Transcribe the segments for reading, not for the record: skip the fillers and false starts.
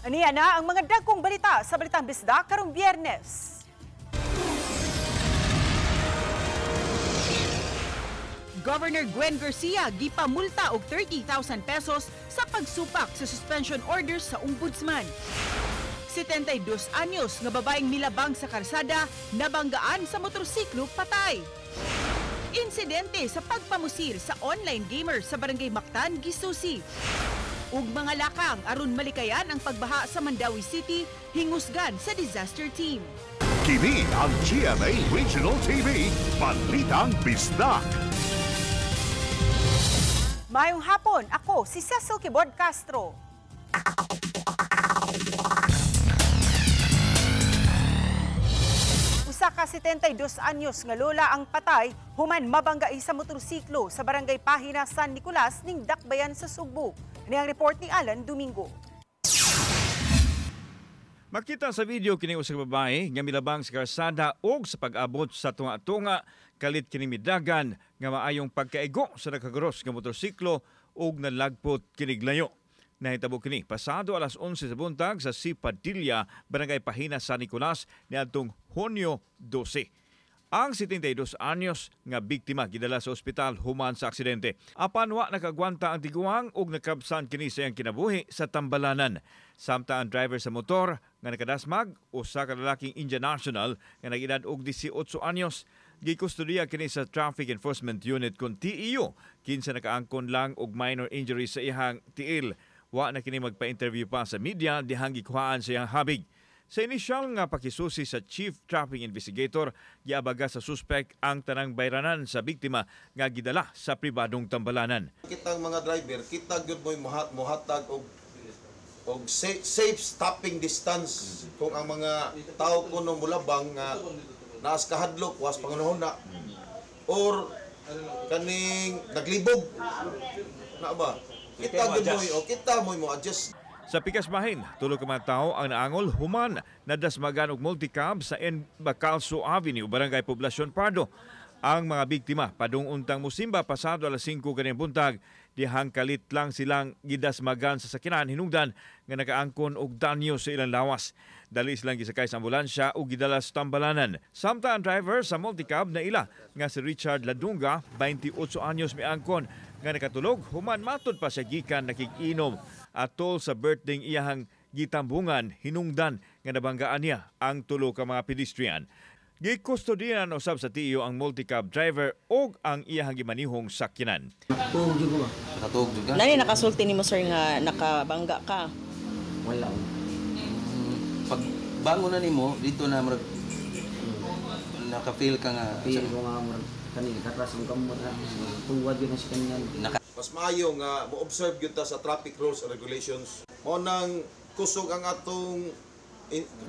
Aniya na ang mga dagkong balita sa Balitang Bisda karong Biyernes. Governor Gwen Garcia gipamulta og 30,000 pesos sa pagsupak sa suspension orders sa ombudsman. 72 anyos nga babaeng milabang sa karsada nabanggaan sa motorsiklo patay. Insidente sa pagpamusil sa online gamer sa Barangay Mactan, Gisusi. Ug mga lakang aron malikayan ang pagbaha sa Mandawi City hingusgan sa disaster team. Kini ang GMA Regional TV, Balitang Bisdak. Mayong hapon, ako si Cecil Kibod Castro. Usa ka 72 anyos nga lola ang patay human mabanggai sa motorsiklo sa Barangay Pahina, San Nicolas ning Dakbayan sa Sugbo. Ini ang report ni Alan Domingo. Makita sa video kini usa ka babae nga milabang sa karsada og sa pag-abot sa tunga-tunga kalit kini midagan nga maayong pagkaigo sa nakagross nga motorsiklo og nalagpot kinig layo. Nahitabo kini pasado alas 11 sa buntag sa Sipadilla, Barangay Pahina, San Nicolas niadtong Hunyo 12. Ang 72 anyos nga biktima gidala sa ospital human sa aksidente. Apan wa nakagwanta ang tiguang ug nakabsan kini sa iyang kinabuhi sa tambalanan. Samtang ang driver sa motor nga nakadasmag usa ka lalaking Indian national nga nag-edad og 18 anyos. Gikustudiya kini sa Traffic Enforcement Unit kon TEU. Kinsa nakaangkon lang og minor injuries sa iyang tiil. Wa na kini magpa-interview pa sa media dihang gikuhaan sa iyang habig. Sa inisyal nga pakisusi sa Chief Traffic Investigator, giabaga sa suspect ang tanang bayranan sa biktima nga gidala sa pribadong tambalanan. Kitang mga driver, kita gyud mo'y mohatag og safe stopping distance kung ang mga tao kuno mulabang nga naas kahadlok was pangunahon na or kaning naglibog na ba kita mo'y mo adjust. Sa pikas bahin, tulo ka mga tao ang naangol human na dasmagan og multicab sa Bacalso Avenue, Barangay Poblacion Pardo. Ang mga biktima padung untang musimba pasado alas 5 kaning buntag dihang kalit lang silang gidasmagan sa sakinan hinungdan nga nakaangkon og danyo sa ilang lawas. Dali silang gisakay sa ambulansya ug gidala sa tambalanan. Samtang ang driver sa multicab na ila nga si Richard Ladunga, 28 anyos miangkon nga nakatulog human matud pa sa gikan nakig-inom atol sa birthday iyahang gitambungan hinungdan nga nabanggaan niya ang tulo ka mga pedestrian. Gikustodiyan usab sa TEU ang multicab driver og ang iyahang gimanihong sakyanan. Nakatuog jud ba? Nakatuog jud ka? Nani nakasulti nimo sir nga nakabangga ka? Wala. Pag bangon na nimo dito na murag naka-feel ka nga. Feel ko nga murag kanina katras ang kamot na tuwad yun sa kanyan. Mas maayo nga mo-observe gyud ta sa traffic rules and regulations. Mo nang kusog ang atong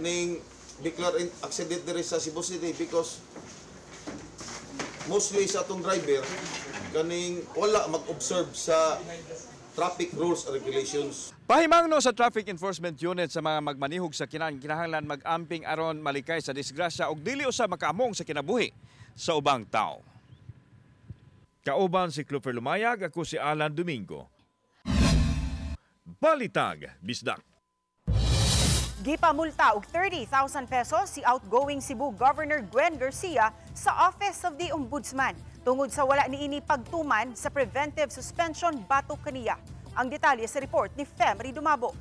ning declare accident diri sa Cebu City because mostly sa atong driver kaning wala mag-observe sa traffic rules and regulations. Pahimangno sa Traffic Enforcement Unit sa mga magmanihog sa kinahanglan mag-amping aron malikay sa disgrasya ug dili usab makaamong sa kinabuhi sa ubang tao. Kauban si Clover Lumayag, ako si Alan Domingo. Balitag Bisdak. Gipamulta og 30,000 pesos si outgoing Cebu Governor Gwen Garcia sa Office of the Ombudsman tungod sa wala niini pagtuman sa preventive suspension batok kaniya. Ang detalye sa report ni Femri Dumabo.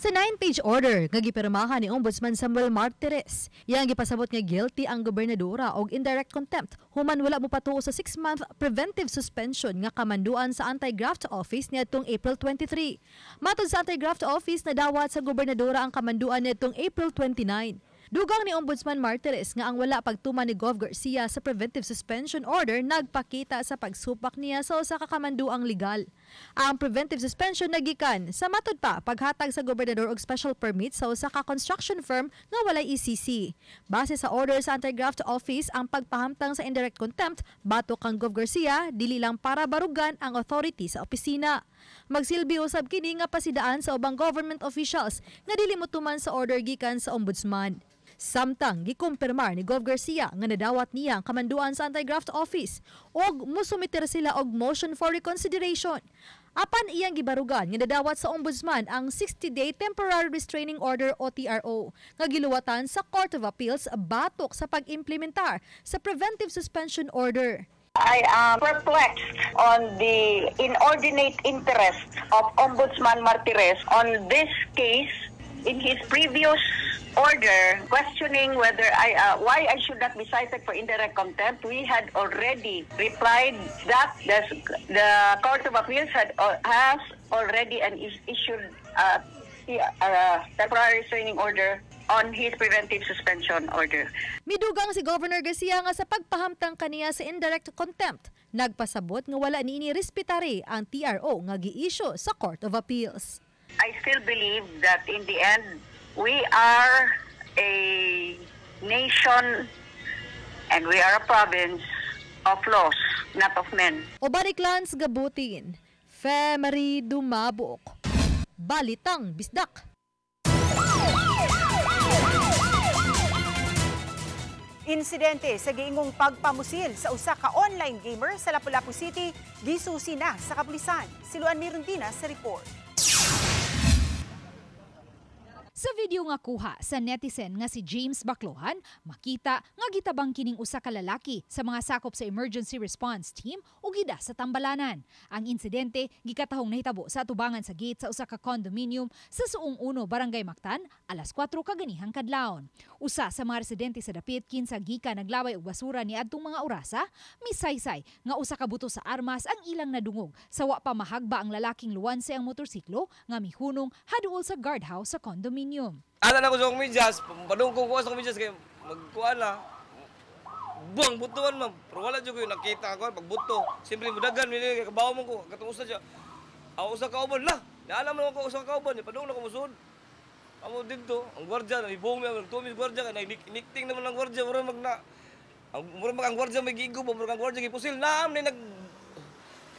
Sa 9-page order nga gipirmahan ni Ombudsman Samuel Martires, iyang gipasabot nga guilty ang gobernadora og indirect contempt human wala mo patuo sa 6-month preventive suspension nga kamanduan sa Anti-Graft Office niadtong April 23. Matod sa Anti-Graft Office nadawat sa gobernadora ang kamanduan niadtong April 29. Dugang ni Ombudsman Martires nga ang wala pagtuman ni Gov Garcia sa preventive suspension order nagpakita sa pagsupak niya sa usa ka kamanduang legal. Ang preventive suspension nagikan sa matod pa paghatag sa gobernador og special permit sa usa ka construction firm nga walay ECC. Base sa order sa Anti-Graft Office, ang pagpahamtang sa indirect contempt batok kang Gov Garcia dili lang para barugan ang authority sa opisina. Magsilbi usab kini nga pasidaan sa ubang government officials nga dili motuman sa order gikan sa ombudsman. Samtang gikumpirmar ni Gov Garcia nga nadawat niya ang kamanduan sa Anti-Graft Office og musumiter sila og motion for reconsideration. Apan iyang gibarugan nga nadawat sa Ombudsman ang 60-day Temporary Restraining Order o TRO nga giluwatan sa Court of Appeals batok sa pag-implementar sa Preventive Suspension Order. I am perplexed on the inordinate interest of Ombudsman Martires on this case. In his previous order, questioning whether why I should not be cited for indirect contempt, we had already replied that the Court of Appeals has already issued a temporary restraining order on his preventive suspension order. Midugang si Governor Garcia nga sa pagpahamtang kaniya sa indirect contempt, nagpasabot nga wala niini respetare ang TRO nga gi-issue sa Court of Appeals. I still believe that in the end, we are a nation and we are a province of laws, not of men. O Bariklans Gabutin, Femari Dumabok, Balitang Bisdak. Insidente sa giingong pagpamusil sa usa ka online gamer sa Lapu-Lapu City, gisusi na sa kapulisan. Siluan Mirundina sa report. Sa video nga kuha sa netizen nga si James Baclohan, makita nga gitabang kining usa ka lalaki sa mga sakop sa emergency response team o gida sa Tambalanan. Ang insidente gikatahong nahitabo sa atubangan sa gate sa usa ka condominium sa Suong 1, Barangay Mactan, alas 4 kaganihang kadlawon. Usa sa mga residente sa dapit kinsa gika naglaway og basura niadtong mga orasa, misaysay nga usa ka buto sa armas ang ilang nadungog sa wa pa mahagba ang lalaking luwanse ang motorsiklo nga mihunong haduol sa guardhouse sa condominium. Ana na ko sa medyas, padung ko sa medyas kay magkuan na. Buang butuan ma'am. Pero wala jud ko nakita ako pagbuto. Simple mudagan kay kabaw mo ko, katong usa siya. Ako usa ka uban la. Naalam mo ko usa ka uban, padung na ko musud. Amo dito, ang gwardiya nahibong mi ang tumis gwardiya kay nikting naman ang gwardiya mura magna. Ang gwardiya may gigo, mura ang gwardiya gipusil naam ni nag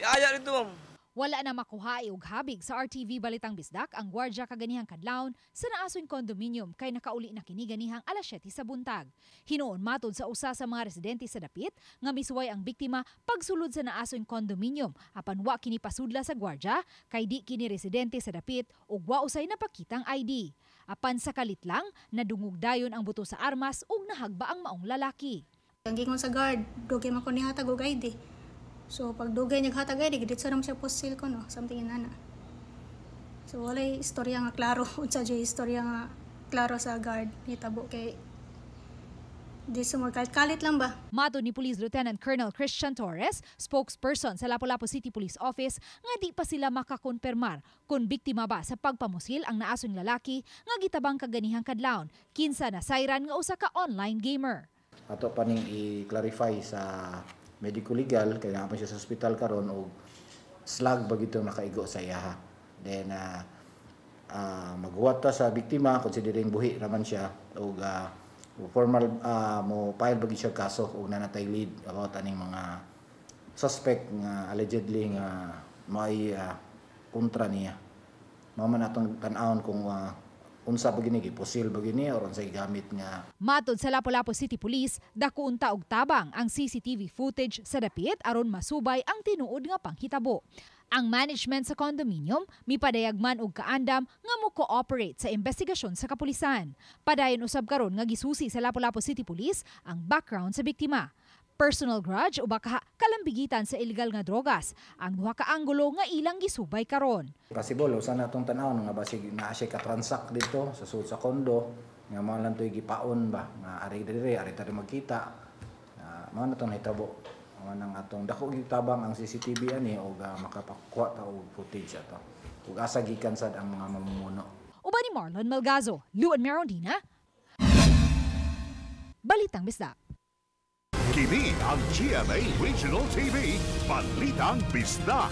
aya dito ma'am. Wala na makuha og habig sa RTV Balitang Bisdak ang gwardya kaganihang kadlawon sa naasoy condominium kay nakauli na kini ganihang alas 7 sa buntag. Hinuon matod sa usa sa mga residente sa dapit nga misuway ang biktima pagsulod sa naasoy condominium apan wa kini pasudla sa gwardya kay di kini residente sa dapit ug wa usay napakitang ID. Apan sa kalit lang nadungog dayon ang buto sa armas ug nahagba ang maong lalaki. Ang gingon sa guard, dugay man ko ni hatag og ID. So pag dugay niya hatag ID, gidit sa naman siya posil ko no, something inana. So walay istorya nga klaro, unsa jay istorya nga klaro sa guard hitabo kay di sumor kalit lang ba. Mato ni Police Lieutenant Colonel Christian Torres, spokesperson sa Lapu-Lapu City Police Office, nga di pa sila makakonfirmar kung biktima ba sa pagpamusil ang naasong lalaki nga gitabang kaganihang kadlawon kinsa nasayran nga usa ka online gamer. Ato pa ning i-clarify sa medico legal kaya nga pa siya sa hospital karon og slag bagito nakaigo sa iyaha. Then maghuwat ta sa biktima considering buhi raman siya og formal mo file bagi siya kaso og nanatay lead about aning mga suspect nga allegedly nga may kontra niya. Mao man atong tan-awon kung unsa ba gini giposil ba gini or unsay gamit nga. Matod sa Lapu-Lapu City Police, dako unta og tabang ang CCTV footage sa dapit aron masubay ang tinuod nga panghitabo. Ang management sa condominium mipadayagman og kaandam nga mo-cooperate sa investigasyon sa kapulisan. Padayon usab karon nga gisusi sa Lapu-Lapu City Police ang background sa biktima. Personal grudge o baka kalambigitan sa illegal nga drogas ang duha ka anggulo nga ilang gisubay karon. Possible usa na tong tan-aw nga basig naa siya ka transact dito sa sud sa kondo nga mao lang toy gipaon ba nga ari diri tadi magkita. Mao na tong hitabo. Mao nang atong dako gitabang ang CCTV ani og makapakuha ta og footage ato. Ug asa gikan sad ang mga mamumuno. Uban ni Marlon Melgazo, Luan Merondina. Balitang Bisdak. Kini ang GMA Regional TV, Balitang Bisdak.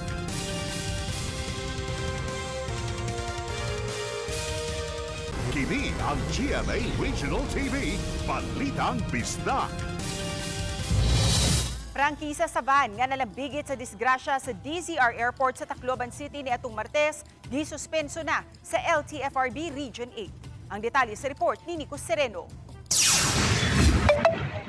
Kini ang GMA Regional TV, Balitang Bisdak. Prangkisa sa van nga nalambigit sa disgrasya sa DZR Airport sa Tacloban City ni atong Martes, gisuspenso na sa LTFRB Region 8. Ang detalye sa report ni Nico Sereno.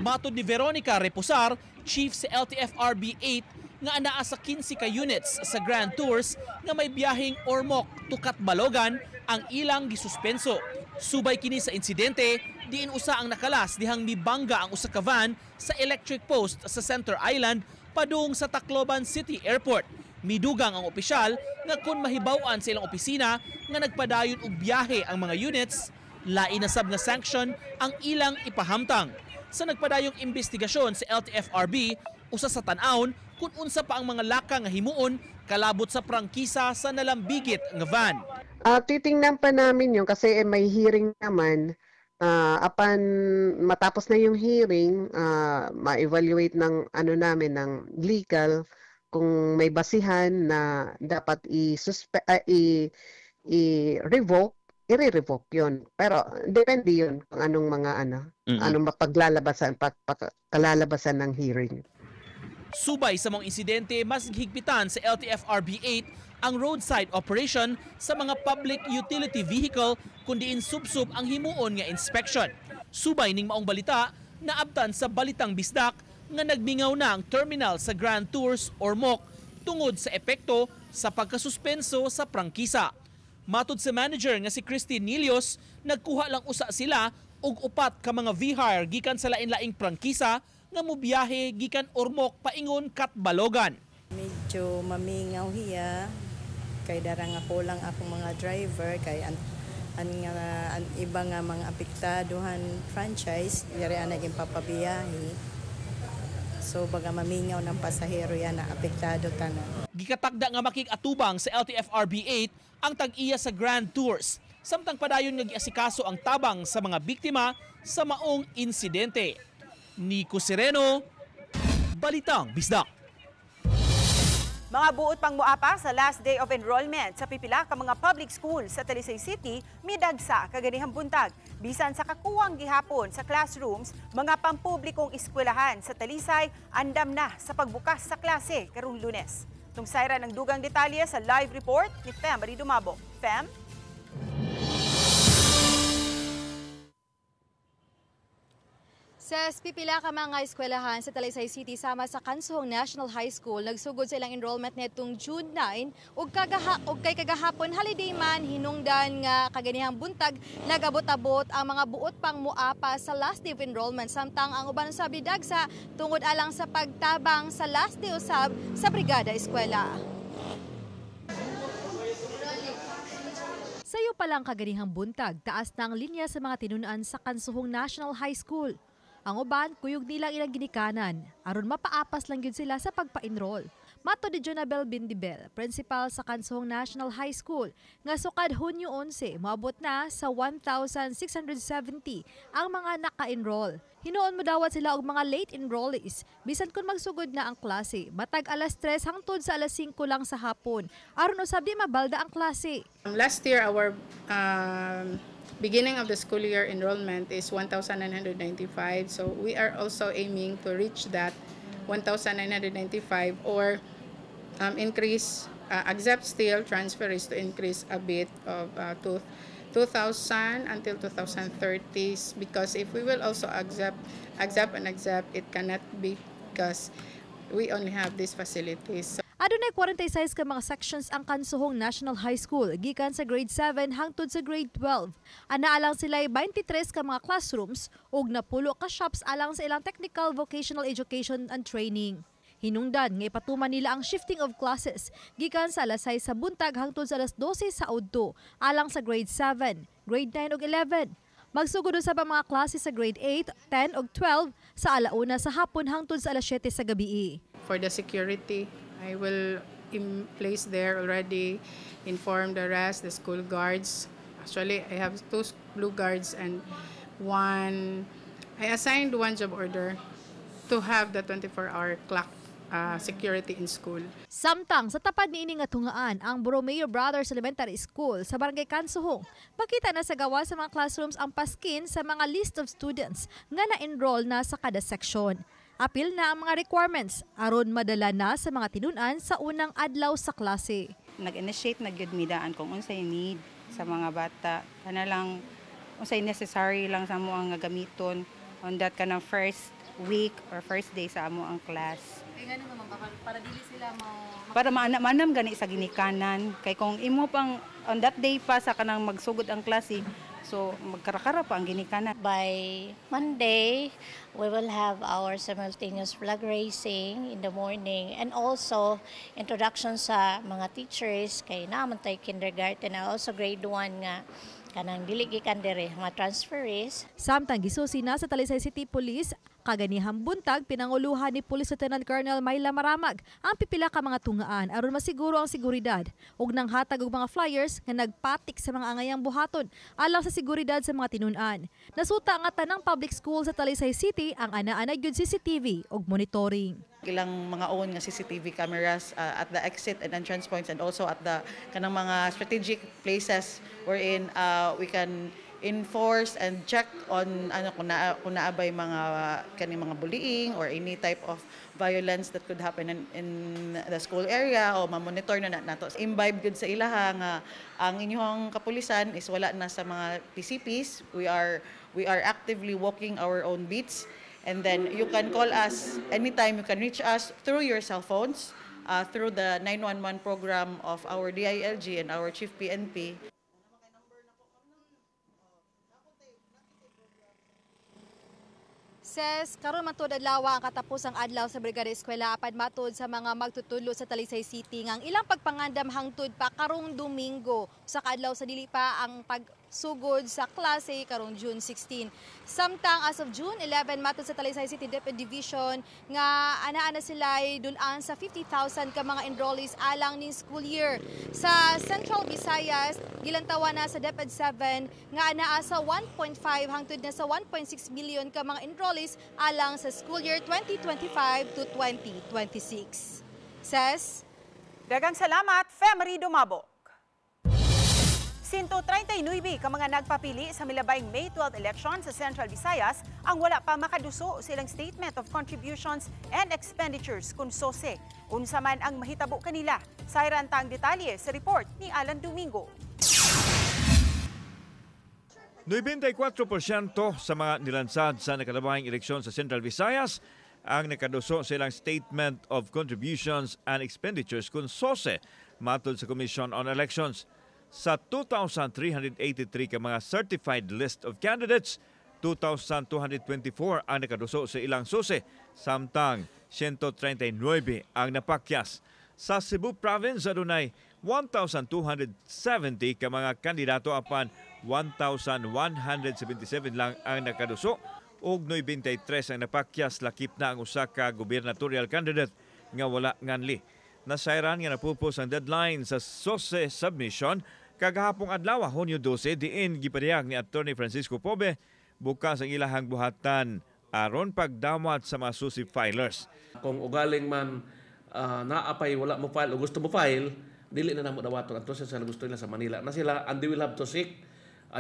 Matod ni Veronica Reposar, Chief sa LTFRB 8, nga anaa sa 15 ka units sa Grand Tours nga may biyaheng Ormoc to Catbalogan ang ilang gisuspenso. Subay kini sa insidente, diin usa ang nakalas dihang mibangga ang usa ka van sa electric post sa Center Island padung sa Tacloban City Airport. Midugang ang opisyal nga kung mahibaw-an sa ilang opisina nga nagpadayon og biyahe ang mga units, lain na sab nga sanction ang ilang ipahamtang. Sa nagpadayong investigasyon sa LTFRB, usa sa tan-awon kung unsa pa ang mga laka nga himuon kalabot sa prangkisa sa nalambigit nga van. Titingnan pa namin yun kasi may hearing naman. Apan matapos na yung hearing, ma-evaluate ng namin ng legal kung may basihan na dapat i-revoke, i-revoke yun. Pero depende yun kung anong mga anong kalalabasan ng hearing. Subay sa mga insidente, mas higpitan sa LTFRB 8 ang roadside operation sa mga public utility vehicle kundiin subsub ang himuon nga inspection. Subay ning maong balita, naabtan sa Balitang Bisdak nga nagmingaw na ang terminal sa Grand Tours Ormoc tungod sa epekto sa pagkasuspenso sa prangkisa. Matud sa manager nga si Christine Nilios, nagkuha lang usa sila og upat ka mga V-hire gikan sa lain-laing prangkisa nga mobiyahe gikan Ormoc paingon Catbalogan. Medyo mamingaw hiya kay dara nga kulang akong mga driver kay ang iba nga mga apektadohan franchise yari ana gyud papabiyahe. So baga mamingaw ng pasahero yan na apektado tanan. Gikatakda nga makig-atubang sa LTFRB 8 ang tag-iya sa Grand Tours. Samtang padayon nga giasikaso ang tabang sa mga biktima sa maong insidente. Nico Sereno, Balitang Bisdak. Mga buot pang muapa sa last day of enrollment sa pipila ka mga public school sa Talisay City, midagsa kaganihang buntag. Bisan sa kakuwang gihapon sa classrooms, mga pampublikong eskwelahan sa Talisay andam na sa pagbukas sa klase karong Lunes. Tungsayra ng dugang detalye sa live report ni Fem Maridumabo. Fem? Sa pipila ka mga eskwelahan sa Talisay City sama sa Kansuhong National High School nagsugod sa ilang enrollment netong June 9 ug kay kagahapon holiday man hinungdan nga kaganihang buntag nagabot-abot ang mga buot pang muapa sa last day of enrollment samtang ang uban sa bidagsa tungod alang sa pagtabang sa last day usab sa Brigada Eskwela. Sayo pa lang kaganihang buntag taas na ang linya sa mga tinunan sa Kansuhong National High School. Ang uban, kuyog nilang ilang ginikanan, aron mapaapas lang yun sila sa pagpa-enroll. Mato ni Jonabel Bindibel, principal sa Kansuhong National High School, nga sukad Hunyo 11, maabot na sa 1,670 ang mga naka-enroll. Hinoon mo dawat sila og mga late enrollees, bisan kung magsugod na ang klase. Matag alas 3 hangtod sa alas 5 lang sa hapon, aron usab di mabalda ang klase. Last year, our beginning of the school year enrollment is 1,995. So we are also aiming to reach that 1,995 or increase, accept still, transfer is to increase a bit of 2,000 until 2030 because if we will also accept, it cannot be because we only have these facilities. Adunay 46 ka mga sections ang Kansuhong National High School, gikan sa grade 7 hangtod sa grade 12. Ana alang sila 23 ka mga classrooms ug napulo ka shops alang sa ilang technical vocational education and training. Hinungdan nga ipatuman nila ang shifting of classes gikan sa alas 6 sa buntag hangtod sa alas 12 sa udto alang sa grade 7, grade 9 ug 11. Magsugod sa mga klase sa grade 8, 10 ug 12 sa alauna sa hapon hangtod sa alas 7 sa gabi. For the security, I will place there already, inform the rest, the school guards. Actually, I have 2 blue guards and I assigned one job order to have the 24-hour clock security in school. Samtang sa tapad niini nga tungaan ang Borromeo Brothers Elementary School sa Barangay Kansuhong, pakita na sa gawa sa mga classrooms ang paskin sa mga list of students nga na-enroll na sa kada section. Apil na ang mga requirements aron madala na sa mga tinunan sa unang adlaw sa klase. Nag-initiate na gyud midaan kung unsay need sa mga bata. Kana lang unsay necessary lang sa mo ang gamiton on that kanang first week or first day sa amo ang class. Kaya nga naman, para dili sila Para maanam gani sa ginikanan. Kay kung imo pang on that day pa sa kanang magsugod ang klase, so magkarakara pa ang ginikanan. By Monday, we will have our simultaneous flag raising in the morning and also introduction sa mga teachers kay naman tay kindergarten and also grade 1 nga kanang dili gikan dere mga transferees. Samtang gisusi na sa Talisay City Police, kaganihang buntag pinanguluhan ni Police Lieutenant Colonel Myla Maramag ang pipila ka mga tungaan aron masiguro ang seguridad ug nang hatag og mga flyers nga nagpatik sa mga angayang buhaton alang sa seguridad sa mga tinun-an. Nasuta nga tanang public school sa Talisay City ang ana-ana gyud CCTV ug monitoring. Ilang mga own nga CCTV cameras at the exit and entrance points and also at the kanang mga strategic places wherein we can enforce and check on kung naabay mga kaning mga bullying or any type of violence that could happen in the school area o ma-monitor na nato. Imbibe good sa ilaha nga ang inyong kapulisan is wala na sa mga PCPs. We are actively walking our own beats. And then you can call us anytime. You can reach us through your cell phones, through the 911 program of our DILG and our Chief PNP. Ses, karon man to adlaw ang katapusang adlaw sa Brigada Eskwela apan matud sa mga magtutulo sa Talisay City ngang ilang pagpangandam hangtod pa karong Domingo sa kadlaw sa dili pa ang pagsugod sa klase karong June 16. Samtang as of June 11 matud sa Talisay City DepEd Division nga ana-ana sila dulan sa 50,000 ka mga enrollees alang ning school year. Sa Central Visayas gilantawan na sa DepEd 7 nga anaa sa 1.5 hangtod na sa 1.6 million ka mga enrollees alang sa school year 2025 to 2026. Ses? Dagang salamat, Femery Dumabok. 139 ka mga nagpapili sa milabayng May 12 election sa Central Visayas ang wala pa makaduso silang Statement of Contributions and Expenditures kun SOSE. Unsa man ang mahitabo kanila. Sayran tang detalye sa report ni Alan Domingo. 94% sa mga nilansad sa nakalabayng eleksyon sa Central Visayas ang nakaduso silang Statement of Contributions and Expenditures kun SOSE matod sa Commission on Elections. Sa 2,383 ka mga certified list of candidates, 2,224 ang nakaduso sa ilang SOSE, samtang 139 ang napakyas. Sa Cebu Province, adunay 1,270 ka mga kandidato apan 1,177 lang ang nakaduso ug 93 ang napakyas lakip na ang usa ka gubernatorial candidate nga wala nganli. Nasayran nga napupos ang deadline sa SOSE submission kagahapong adlaw, Hunyo 12, diin gipadayag ni Attorney Francisco Pobe bukas ang ilahang buhatan aron pagdamwat sa mga SOSE filers. Kung ugaling man naapay wala mo file o gusto mo file, dili na namo dawaton ang process na gusto nila sa Manila na sila and they will have to seek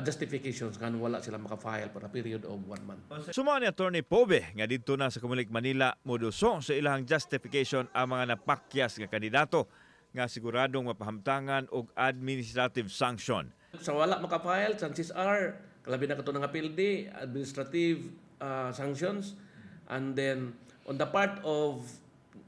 justifications kan wala sila maka-file for a period of 1 month. Suma ni Attorney Pobe nga dito na sa Comelec Manila moduso sa ilahang justification ang mga napakyas nga kandidato nga siguradong mapahamtangan og administrative sanction. Sa wala maka-file, chances are kalabi na kato ng appeal administrative sanctions, and then on the part of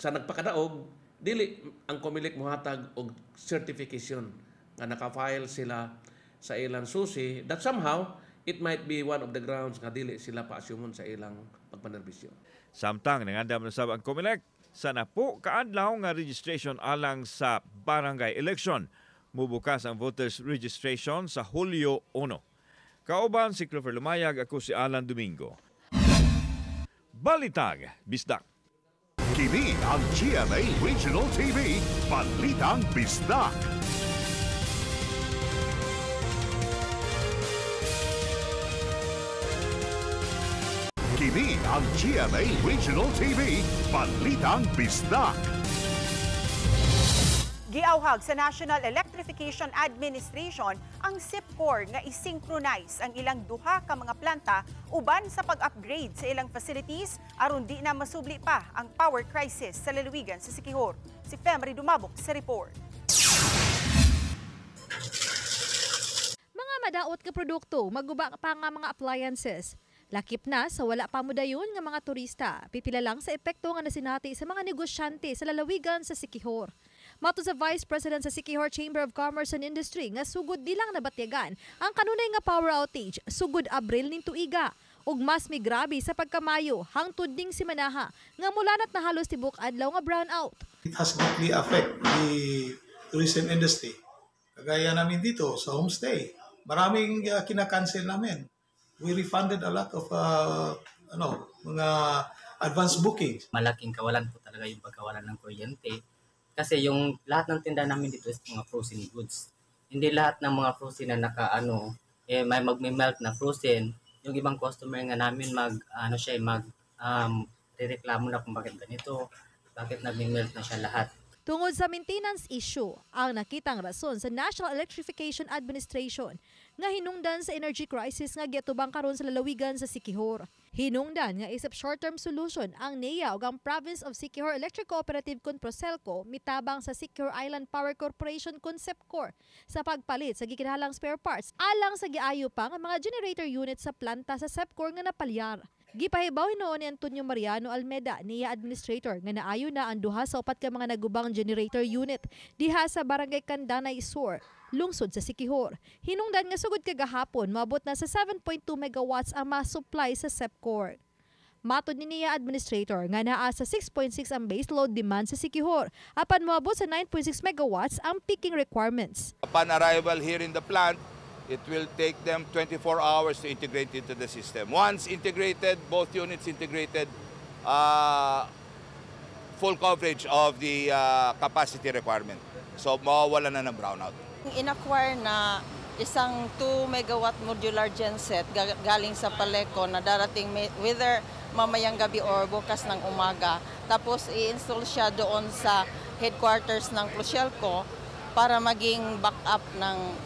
sa nagpakadaog dili ang Comelec mohatag og certification nga naka-file sila sa ilang SOSE, that somehow it might be one of the grounds nga dili sila pa-assume sa ilang pagpanerbisyo. Samtang nangandam na sab ang Comelec sa napo kaadlaw nga registration alang sa barangay election. Mubukas ang voters registration sa Hulyo 1. Kauban si Christopher Lumayag, ako si Alan Domingo. Balitag Bisdak. Kini ang GMA Regional TV, Balitang Bisdak. Kini ang GMA Regional TV, Balitang Bisdak. Giawhag sa National Electrification Administration ang SIPCOR nga i-synchronize ang ilang duha ka mga planta uban sa pag-upgrade sa ilang facilities aron di na masubli pa ang power crisis sa lalawigan sa Siquijor. Si Femery Dumabok sa report. Mga madaot nga produkto, maguba pa nga mga appliances. Lakip na sa wala pa mudayon nga mga turista, pipila lang sa epekto nga nasinati sa mga negosyante sa lalawigan sa Siquijor. Mato sa Vice President sa Siquijor Chamber of Commerce and Industry nga sugod dilang nabatyagan ang kanunay nga power outage sugod Abril ning tuiga ug mas migrabe sa pagkamayo hangtod ding simanaha nga mulanat na halos tibok adlaw nga brownout. It has deeply affect the tourism industry. Kagaya namin dito sa homestay, maraming kinakancel namin. We refunded a lot of mga advance bookings. Malaking kawalan po talaga yung pagkawalan ng kuryente. Kasi yung lahat ng tinda namin dito is mga frozen goods. Hindi lahat ng mga frozen na may magme-melt na frozen. Yung ibang customer nga namin rereklamo na kung bakit ganito, bakit nagme-melt na siya lahat. Tungod sa maintenance issue, ang nakitang rason sa National Electrification Administration nga hinungdan sa energy crisis nga giatubang karon sa lalawigan sa Siquijor. Hinungdan nga isip short-term solution ang NEA ug ang Province of Siquijor Electric Cooperative kun Procelco mitabang sa Siquijor Island Power Corporation kun SEPCOR sa pagpalit sa gikinahanglang spare parts alang sa giayo pa nga mga generator unit sa planta sa SEPCOR nga napalyar. Gipahibaw noon ni Antonio Mariano Almeda, NEA Administrator, nga naayo na ang duha sa upat ka mga nagubang generator unit diha sa Barangay Candanay Sur, lungsod sa Siquijor. Hinungdan nga sugod kagahapon, maabot na sa 7.2 megawatts ang ma-supply sa SEPCOR. Matod ni NEA Administrator nga naa sa 6.6 ang baseload demand sa Siquijor, apan moabot sa 9.6 megawatts ang peaking requirements. Upon arrival here in the plant, it will take them 24 hours to integrate into the system. Once integrated, both units integrated, full coverage of the capacity requirement. So mawawala na ng brownout. In-acquire na isang 2 megawatt modular genset galing sa Paleco na darating whether mamayang gabi or bukas ng umaga. Tapos i-install siya doon sa headquarters ng Procelco para maging backup ng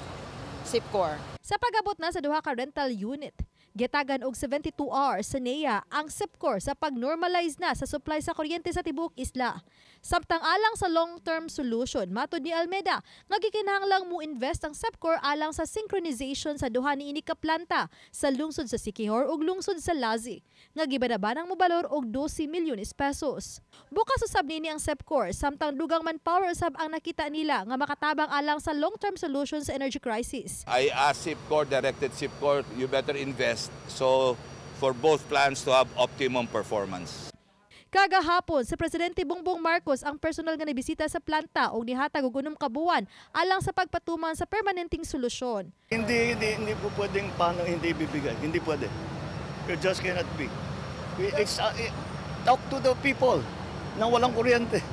SEPCOR. Sa pag-abot na sa duha ka rental unit, gitagan og 72 hours sa NEA ang SEPCOR sa pag-normalize na sa supply sa kuryente sa tibuok isla. Samtang alang sa long-term solution, matod ni Almeda, nga gikinahanglang mo invest ang SEPCOR alang sa synchronization sa duha niini ka planta sa lungsod sa Siquijor ug lungsod sa Lazi, nga gibanabanang mobalor og 12 milyones pesos. Bukas usab nini ang SEPCOR, samtang dugang manpower usab ang nakita nila nga makatabang alang sa long-term solution sa energy crisis. I asked SEPCOR, directed SEPCOR, you better invest so for both plants to have optimum performance. Kagahapon, si Presidente Bongbong Marcos ang personal nga nabisita sa planta o nihatag og 6 ka buwan alang sa pagpatuman sa permanenteng solusyon. Hindi po pwedeng paano hindi bibigay. Hindi pwede. It just cannot be. Talk to the people na walang kuryente.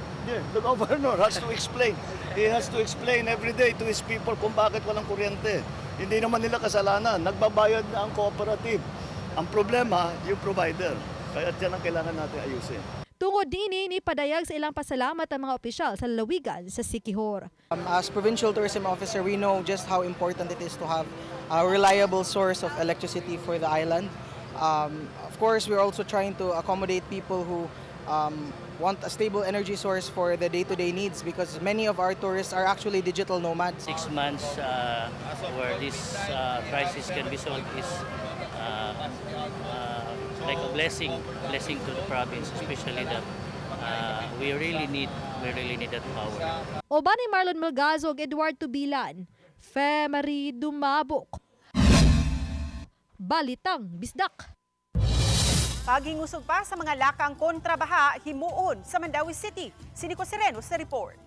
The governor has to explain. He has to explain every day to his people kung bakit walang kuryente. Hindi naman nila kasalanan. Nagbabayad na ang cooperative. Ang problema, yung provider. Kaya yan ang kailangan natin ayusin. Tungod dini ni padayag sa ilang pasalamat ang mga opisyal sa lalawigan sa Siquijor. As Provincial Tourism Officer, we know just how important it is to have a reliable source of electricity for the island. Of course, we're also trying to accommodate people who want a stable energy source for the day-to-day needs because many of our tourists are actually digital nomads. 6 months where this crisis can be solved is like a blessing to the province, especially that we really need that power. Oba ni Marlon Melgazo ug Edward Tubilan, Femari Dumabok. Balitang Bisdak. Paghingusog pa sa mga lakang kontrabaha himuon sa Mandawi City. Si Nico Sereno sa report.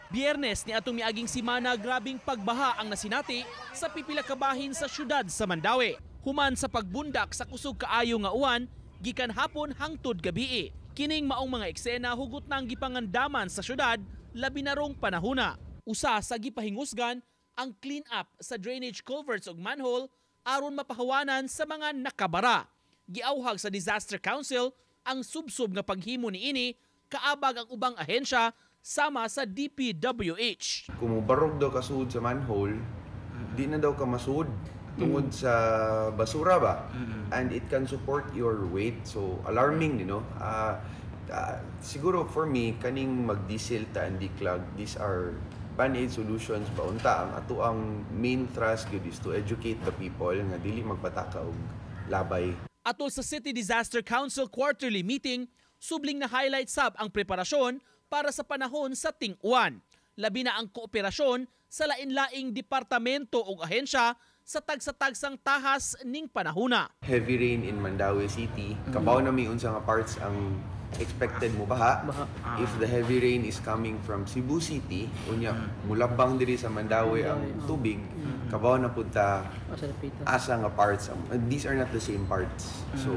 Biyernes ni atong miaging simana grabing pagbaha ang nasinati sa pipila ka bahin sa syudad sa Mandawi. Human sa pagbundak sa kusog kaayo nga uwan, gikan hapon hangtod gabii. Kining maong mga eksena hugot nang gipangandaman sa syudad labi na rong panahona. Usa sa gipahingusgan ang clean up sa drainage culverts ug manhole aron mapahawanan sa mga nakabara. Giauhag sa Disaster Council ang subsob nga paghimo niini kaabag ang ubang ahensya sama sa DPWH. Kung barog daw kasud sa manhole, di na daw ka masud tungod sa basura ba? And it can support your weight. So alarming, you know. Siguro for me, kaning mag-diesel ta and declog, these are band-aid solutions ba unta ang ato ang main thrust gyud is to educate the people nga dili magpataka og labay. Atol sa City Disaster Council quarterly meeting, subling na highlight sab ang preparasyon para sa panahon sa ting-uwan. Labi na ang kooperasyon sa lain-laing departamento o ahensya sa tagsa-tagsang tahas ning panahuna. Heavy rain in Mandaue City, kabaw na may unsa nga parts ang expected mo baha. If the heavy rain is coming from Cebu City, unya mulabang diri sa Mandaue ang tubig, kabaw na punta asa nga parts. These are not the same parts. So,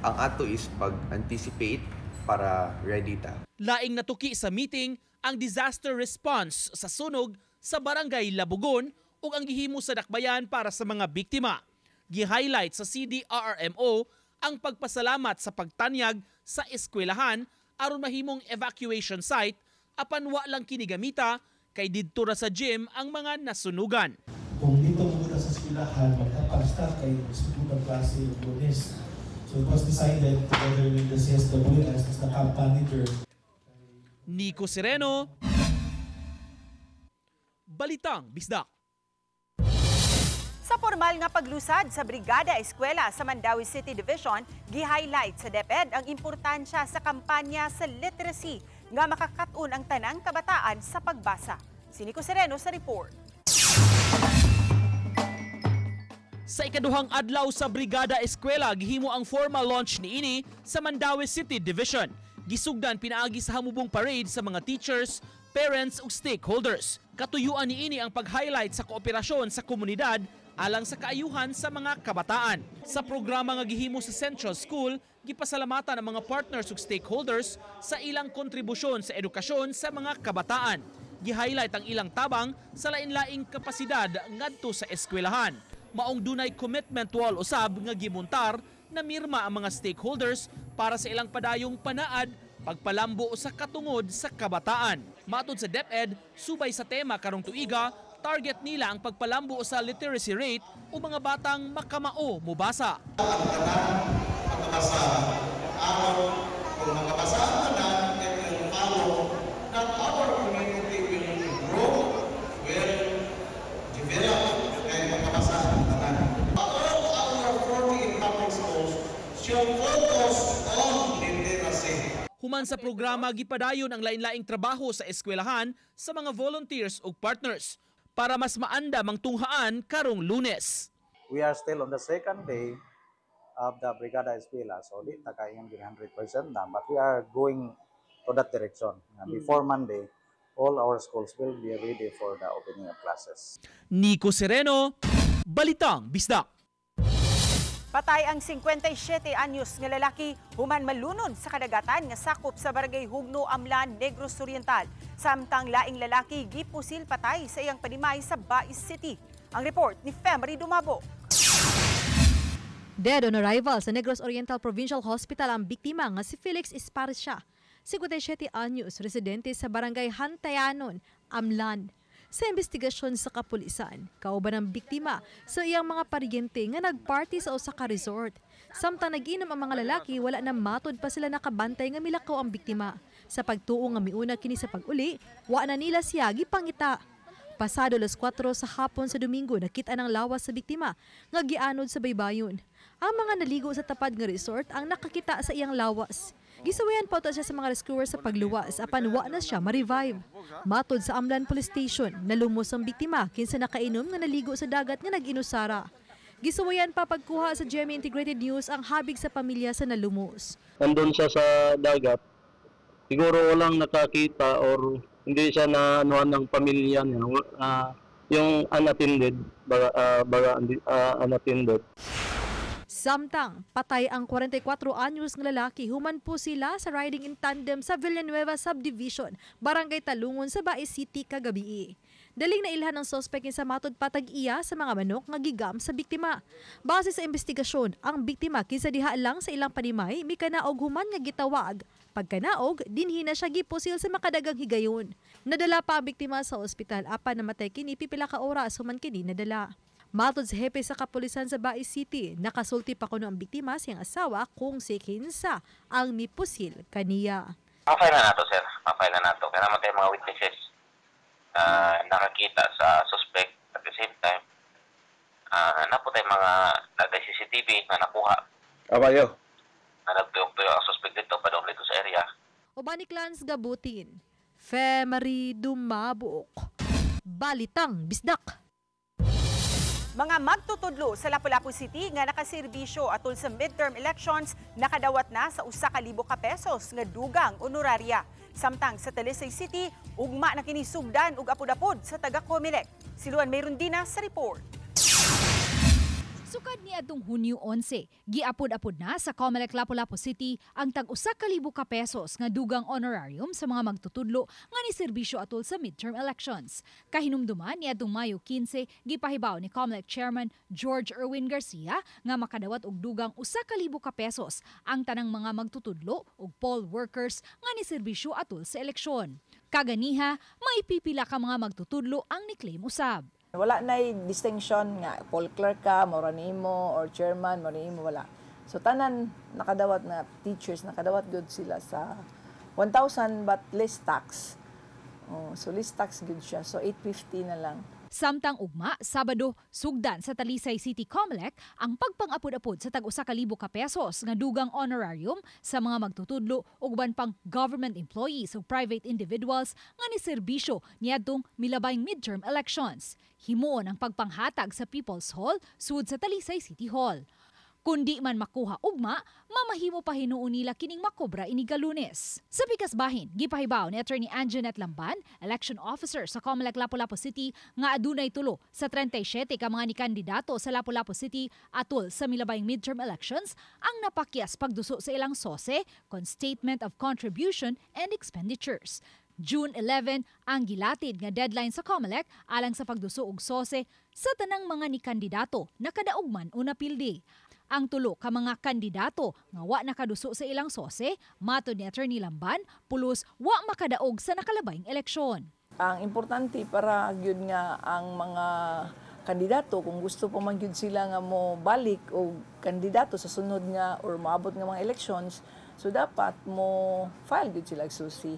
ang ato is pag-anticipate para ready ta. Laing natuki sa meeting ang disaster response sa sunog sa Barangay Labugon ug ang gihimo sa dakbayan para sa mga biktima. Gi-highlight sa CDRRMO ang pagpasalamat sa pagtanyag sa eskwelahan aron mahimong evacuation site apan wa lang kinigamita kay didto ra sa gym ang mga nasunugan. Kung dito muna sa eskwelahan magkapasta kay susunod klase ng Lunes. So it was decided together with the CSWS as the camp manager. Nico Sereno, Balitang Bisdak. Sa formal nga paglusad sa Brigada Eskwela sa Mandaue City Division, gi-highlight sa DepEd ang importansya sa kampanya sa literacy nga makakatun ang tanang kabataan sa pagbasa. Si Nico Sereno sa report. Sa ikaduhang adlaw sa Brigada Eskwela, gihimo ang formal launch niini sa Mandaue City Division. Gisugdan pinaagi sa hamubong parade sa mga teachers, parents ug stakeholders. Katuyuan niini ang pag-highlight sa kooperasyon sa komunidad alang sa kaayuhan sa mga kabataan. Sa programa nga gihimo sa Central School, gipasalamatan ang mga partners ug stakeholders sa ilang kontribusyon sa edukasyon sa mga kabataan. Gi-highlight ang ilang tabang sa lain-laing kapasidad ngadto sa eskwelahan. Maong dunay commitment wall usab nga gimontar na mirma ang mga stakeholders para sa ilang padayong panaad pagpalambo sa katungod sa kabataan. Matod sa DepEd, subay sa tema karong tuiga, target nila ang pagpalambo sa literacy rate o mga batang makamao mubasa. Human sa programa, gipadayon ang lain-laing trabaho sa eskwelahan sa mga volunteers ug partners para mas maandam ang tunghaan karong Lunes. We are still on the second day of the Brigada Eskwela, so di takayan 100% na, but we are going to that direction. Before Monday, all our schools will be ready for the opening of classes. Nico Sereno, Balitang Bisdak. Patay ang 57 anyos nga lalaki human malunod sa kadagatan nga sakop sa Barangay Hugno, Amlan, Negros Oriental. Samtang laing lalaki gipusil patay sa iyang panimay sa Bais City. Ang report ni Femery Dumabo. Dead on arrival sa Negros Oriental Provincial Hospital ang biktima nga si Felix Esparcia, 57 anyos, residente sa Barangay Hantayanon, Amlan. Sa investigasyon sa kapulisan, kauban ang biktima sa iyang mga paryente nga nagparty sa usa ka resort. Samtang nag-inom ang mga lalaki, wala na matod pa sila nakabantay nga milakaw ang biktima. Sa pagtuo nga miuna kini sa pag-uli, wa na nila siya gipangita. Pasado 4 sa hapon sa Domingo, nakita ng lawas sa biktima nga gianod sa baybayon. Ang mga naligo sa tapad nga resort ang nakakita sa iyang lawas. Gisawayan pa siya sa mga rescuers sa pagluwas apan wa na siya ma-revive. Matod sa Amlan Police Station, nalumos ang biktima kinsa nakainom nga naligo sa dagat nga nag-inusara. Gisawayan pa pagkuha sa GMA Integrated News ang habig sa pamilya sa nalumos. Nandun siya sa dagat, siguro walang nakakita or hindi siya na anuhan ng pamilya niya. Yung unattended, unattended. Samtang patay ang 44 anyos ng lalaki, human po sila sa riding in tandem sa Villanueva Subdivision, Barangay Talungon sa Bais City kagabi. Daling nailhan ng sospek sa matod patag-iya sa mga manok nga gigam sa biktima. Base sa investigasyon, ang biktima kinsa diha lang sa ilang panimay mikanaog human nga gitawag. Pagkanaog, dinhi na siya gipusil sa makadagang higayon. Nadala pa ang biktima sa ospital apan namatay kini pipila ka oras human kini nadala. Matod sa hepe sa kapulisan sa Bais City, nakasulti pa kuno ang biktima siyang asawa kung si kinsa ang mipusil kaniya. Mafile na nato, sir. Mafile na nato. Kaya naman tayo mga witnesses. nakakita sa suspect at the same time. Napo tayo mga natay CCTV na nakuha. Abayo. Na nagtuyok-tuyok ang suspect dito, padong dito sa area. Obaniklans Gabutin, Femari Dumabuok, Balitang Bisdak. Mga magtutudlo sa Lapu-Lapu City nga nakaserbisyo atol sa midterm elections nakadawat na sa 1,000 ka pesos nga dugang honoraria. Samtang sa Talisay City, ugma na kini sugdan ug apod-apod sa taga-Comelec. Siluan mayroon din na sa report. Sukad ni adtong Hunyo 11, giapod-apod na sa Comelec Lapu-Lapu City ang tag-1,000 ka pesos nga dugang honorarium sa mga magtutudlo nga ni serbisyo atol sa midterm elections. Kahinumduman ni adtong Mayo 15, gipahibaw ni Comelec Chairman George Erwin Garcia nga makadawat og dugang 1,000 ka pesos ang tanang mga magtutudlo ug poll workers nga ni serbisyo atol sa eleksyon. Kaganiha, maipipila ka mga magtutudlo ang ni-claim usab. Wala na distinction nga poll clerk ka, moranimo or chairman, moranimo wala. So tanan nakadawat na teachers, nakadawat good sila sa 1,000 but less tax. So less tax good siya. So 850 na lang. Samtang ugma, Sabado, sugdan sa Talisay City Comelec ang pagpang-apod-apod sa tag-1,000 ka pesos nga dugang honorarium sa mga magtutudlo ug uban pang government employees ug private individuals nga ni serbisyo niadtong milabayng midterm elections. Himuon ang pagpanghatag sa People's Hall sud sa Talisay City Hall. Kundi man makuha ugma, mamahimo pa hinuon nila kining makobra iniga Lunes. Sa pikas bahin, gipahibaw ni Attorney Anjanette Lamban, election officer sa Comelec Lapu-Lapu City, nga adunay tulo sa 37 ka mga nikandidato sa Lapu-Lapu City atol sa milabayng midterm elections ang napakyas pagduso sa ilang sose kon Statement of Contribution and Expenditures. June 11 ang gilatid nga deadline sa Comelec alang sa pagduso og sose sa tanang mga nikandidato na kadaugman o napildi. Ang tulo ka mga kandidato nga wa nakaduso sa ilang sose, matod ni Attorney Lamban, pulos wa makadaog sa nakalabayng eleksyon. Ang importante para gyud nga ang mga kandidato kung gusto pa man gyud sila nga mo balik o kandidato sa sunod nga or maabot nga mga elections, so dapat mo file gyud sila susi.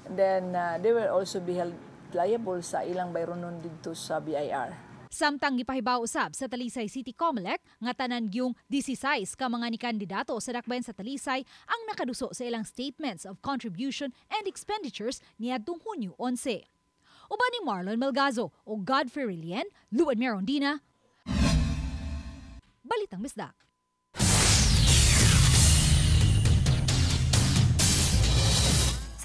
Then they will also be held liable sa ilang bayronon dito sa BIR. Samtang gipahibaw usab sa Talisay City Comelec nga tanan gyung 16 ka mga nikandidato sa dakbayan sa Talisay ang nakaduso sa ilang statements of contribution and expenditures niadtong Hunyo 11. Uban ni Marlon Melgazo o Godfrey Rilien, Luan Merondina, Balitang Bisdak.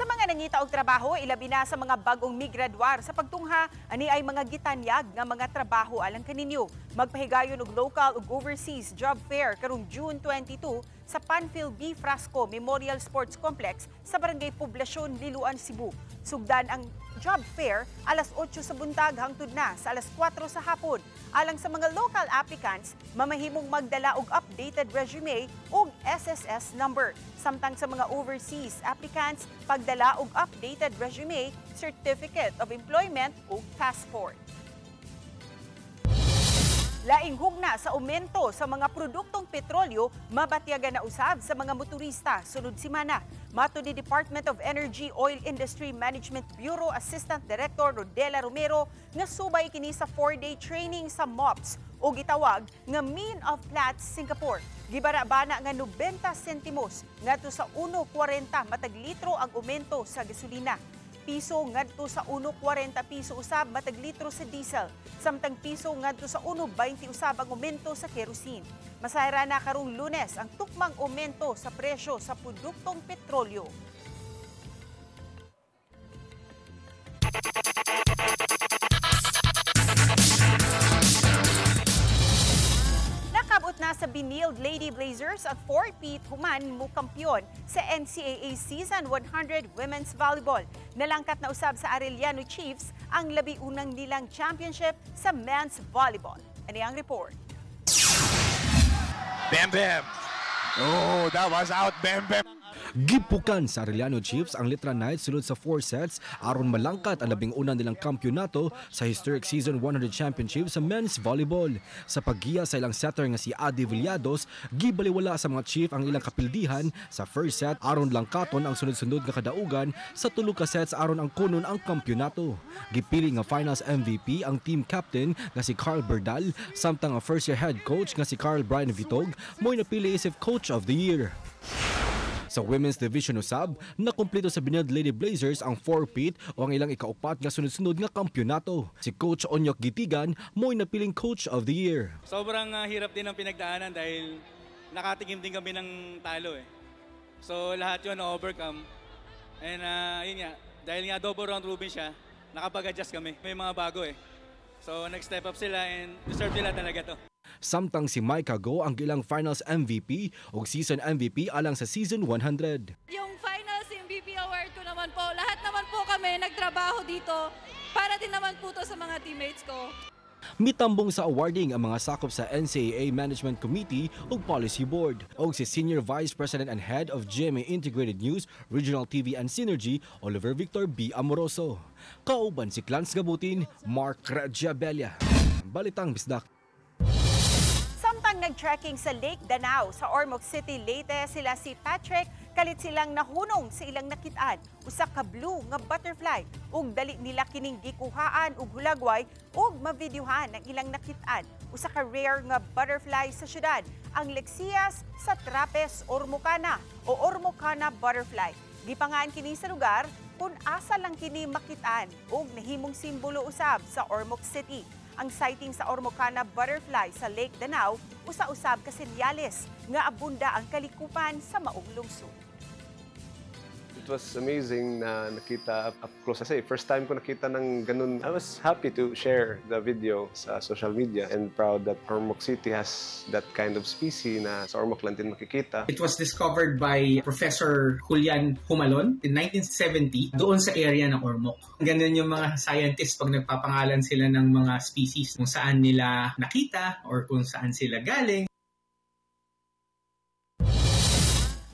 Sa mga nangita og trabaho, ilabi na sa mga bagong migradwar sa pagtungha, ani ay mga gitanyag nga mga trabaho alang kaninyo. Magpahigayon og local ug overseas job fair karong June 22 sa Panfil B. Frasco Memorial Sports Complex sa Barangay Poblasyon, Liloan, Cebu. Sugdan ang job fair alas 8 sa buntag hangtod na sa alas 4 sa hapon. Alang sa mga local applicants, mamahimong magdala og updated resume ug SSS number. Samtang sa mga overseas applicants, pagdala og updated resume, certificate of employment ug passport. Laing hugna sa aumento sa mga produktong petrolyo, mabatyagan na usab sa mga motorista sunod semana. Matod ni Department of Energy Oil Industry Management Bureau Assistant Director Rodela Romero nga subay kini sa 4-day training sa MOPS o gitawag nga Mean of Platts Singapore. Gibara-bana nga 90 sentimos ngadto sa 1.40 matag litro ang aumento sa gasolina. Piso ngadto sa 1.40 piso usab matag litro sa diesel, samtang piso ngadto sa 1.20 usab ang aumento sa kerosene. Masayra na karong Lunes ang tukmang aumento sa presyo sa produktong petrolyo. Nakabot na sa Benilde Lady Blazers at 4-peat human mo kampyon sa NCAA Season 100 Women's Volleyball. Nalangkat na usab sa Arellano Chiefs ang labi-unang nilang championship sa men's volleyball. Ano ang report? Bam Bam! Oh, that was out, Bam Bam! Gipukan sa Arellano Chiefs ang Litra Knights sulod sa 4 sets aron malangkat ang 11 nilang kampyonato sa historic Season 100 Championship sa men's volleyball. Sa paggiya sa ilang setter nga si Adi Villados, gibaliwala sa mga Chief ang ilang kapildihan sa first set aron langkaton ang sunod-sunod nga kadaugan sa 3 ka sets aron ang kunon ang kampyonato. Gipili nga finals MVP ang team captain nga si Carl Berdal samtang ang first year head coach nga si Carl Brian Vitog mo'y napili isip Coach of the Year. Sa Women's Division usab, nakumpleto sa Binad Lady Blazers ang 4-peat o ang ilang ikaupat nga sunod-sunod nga kampyonato. Si Coach Onyok Gitigan mo'y napiling Coach of the Year. Sobrang hirap din ang pinagdaanan dahil nakatikim din kami ng talo eh. So lahat yun na-overcome. And yun nga, dahil nga double round robin siya, nakapag-adjust kami. May mga bago eh. So nag-step up sila and deserve nila talaga to. Samtang si Micah Go ang ilang finals MVP o season MVP alang sa season 100. Yung finals MVP award ko naman po, lahat naman po kami nagtrabaho dito para din naman po to sa mga teammates ko. Mitambong sa awarding ang mga sakop sa NCAA Management Committee o Policy Board o si Senior Vice President and Head of GMA Integrated News, Regional TV and Synergy, Oliver Victor B. Amoroso. Kauban si Clarence Gabutin, Mark Radiabella. Balitang Bisdak. Samtang nag-trekking sa Lake Danao sa Ormoc City, Leyte, sila si Patrick, kalit silang nahunong sa ilang nakitaan, usa ka blue nga butterfly, ug dali nila kining gikuhaan ug hulagway ug mavideohan ang ilang nakitaan, usa ka rare nga butterfly sa syudad, ang Lexias satrapes ormocana o Ormocana butterfly. Gipangaan kini sa lugar kung asa lang kini makitaan ug nahimong simbolo usab sa Ormoc City. Ang sighting sa Ormocana butterfly sa Lake Danao, usa-usab ka senyales nga abunda ang kalikupan sa maong lungsod. It was amazing na nakita up close. Kasi first time ko nakita ng ganun. I was happy to share the video sa social media and proud that Ormoc City has that kind of species na sa Ormoc lang din makikita. It was discovered by Professor Julian Humalon in 1970 doon sa area ng Ormoc. Ganun yung mga scientists pag nagpapangalan sila ng mga species kung saan nila nakita or kung saan sila galing.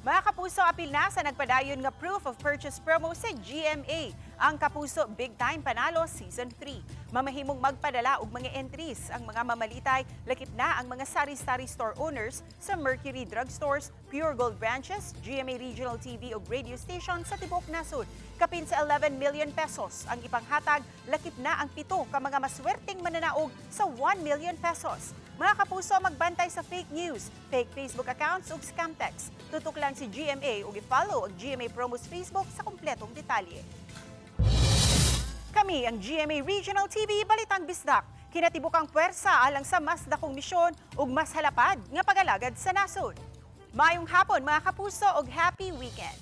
Mga kapuso, apil na sa nagpadayon nga proof of purchase promo sa GMA. Ang Kapuso Big Time Panalo Season 3. Mamahimong magpadala og mga entries ang mga mamalitay, lakip na ang mga sari-sari store owners sa Mercury Drugstores, Pure Gold branches, GMA Regional TV ug radio station sa tibuok nasod. Kapin sa 11 million pesos ang ipanghatag, lakip na ang 7 ka mga maswerteng mananaog sa 1 million pesos. Mga kapuso, magbantay sa fake news, fake Facebook accounts ug scam text. Tutok lang si GMA ug i-follow ang GMA Promos Facebook sa kumpletong detalye. Kami ang GMA Regional TV Balitang Bisdak. Kinatibukang puwersa alang sa mas dakong misyon ug mas halapad nga pagalagad sa nasod. Maayong hapon mga kapuso ug happy weekend.